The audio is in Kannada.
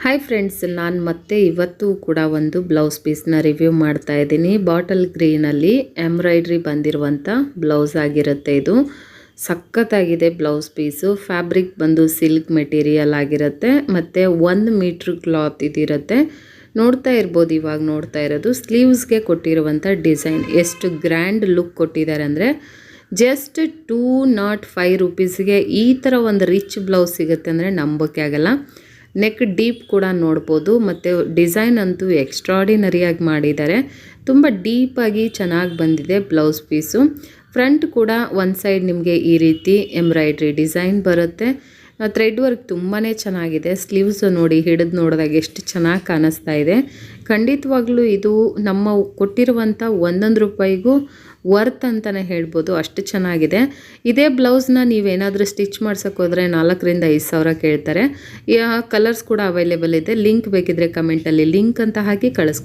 ಹಾಯ್ ಫ್ರೆಂಡ್ಸ್, ನಾನು ಮತ್ತೆ ಇವತ್ತು ಕೂಡ ಒಂದು ಬ್ಲೌಸ್ ಪೀಸ್ನ ರಿವ್ಯೂ ಮಾಡ್ತಾ ಇದ್ದೀನಿ. ಬಾಟಲ್ ಗ್ರೀನಲ್ಲಿ ಎಂಬ್ರಾಯ್ಡ್ರಿ ಬಂದಿರುವಂಥ ಬ್ಲೌಸ್ ಆಗಿರುತ್ತೆ. ಇದು ಸಖತ್ತಾಗಿದೆ ಬ್ಲೌಸ್ ಪೀಸು. ಫ್ಯಾಬ್ರಿಕ್ ಬಂದು ಸಿಲ್ಕ್ ಮೆಟೀರಿಯಲ್ ಆಗಿರುತ್ತೆ ಮತ್ತು 1 ಮೀಟ್ರ್ ಕ್ಲಾತ್ ಇದಿರುತ್ತೆ. ನೋಡ್ತಾ ಇರ್ಬೋದು, ಇವಾಗ ನೋಡ್ತಾ ಇರೋದು ಸ್ಲೀವ್ಸ್ಗೆ ಕೊಟ್ಟಿರುವಂಥ ಡಿಸೈನ್ ಎಷ್ಟು ಗ್ರ್ಯಾಂಡ್ ಲುಕ್ ಕೊಟ್ಟಿದ್ದಾರೆ ಅಂದರೆ ಜಸ್ಟ್ 205 ರುಪೀಸ್ಗೆ ಈ ಥರ ಒಂದು ರಿಚ್ ಬ್ಲೌಸ್ ಸಿಗುತ್ತೆ ಅಂದರೆ ನಂಬೋಕೆ ಆಗಲ್ಲ. ನೆಕ್ ಡೀಪ್ ಕೂಡ ನೋಡ್ಬೋದು ಮತ್ತು ಡಿಸೈನ್ ಅಂತೂ ಎಕ್ಸ್ಟ್ರಾಡಿನರಿಯಾಗಿ ಮಾಡಿದ್ದಾರೆ. ತುಂಬ ಡೀಪಾಗಿ ಚೆನ್ನಾಗಿ ಬಂದಿದೆ ಬ್ಲೌಸ್ ಪೀಸು. ಫ್ರಂಟ್ ಕೂಡ ಒಂದು ಸೈಡ್ ನಿಮಗೆ ಈ ರೀತಿ ಎಂಬ್ರಾಯ್ಡ್ರಿ ಡಿಸೈನ್ ಬರುತ್ತೆ. ಥ್ರೆಡ್ ವರ್ಕ್ ತುಂಬಾ ಚೆನ್ನಾಗಿದೆ. ಸ್ಲೀವ್ಸ್ ನೋಡಿ, ಹಿಡಿದು ನೋಡಿದಾಗ ಎಷ್ಟು ಚೆನ್ನಾಗಿ ಕಾಣಿಸ್ತಾ ಇದೆ. ಖಂಡಿತವಾಗ್ಲೂ ಇದು ನಮ್ಮ ಕೊಟ್ಟಿರುವಂಥ 1 ರೂಪಾಯಿಗೂ ವರ್ತ್ ಅಂತಲೇ ಹೇಳ್ಬೋದು, ಅಷ್ಟು ಚೆನ್ನಾಗಿದೆ. ಇದೇ ಬ್ಲೌಸ್ನ ನೀವೇನಾದರೂ ಸ್ಟಿಚ್ ಮಾಡ್ಸೋಕೆ ಹೋದರೆ 4 ರಿಂದ 5 ಸಾವಿರ ಕೇಳ್ತಾರೆ. ಕಲರ್ಸ್ ಕೂಡ ಅವೈಲೇಬಲ್ ಇದೆ. ಲಿಂಕ್ ಬೇಕಿದ್ರೆ ಕಮೆಂಟಲ್ಲಿ ಲಿಂಕ್ ಅಂತ ಹಾಕಿ ಕಳಿಸ್ಕೊಡಿ.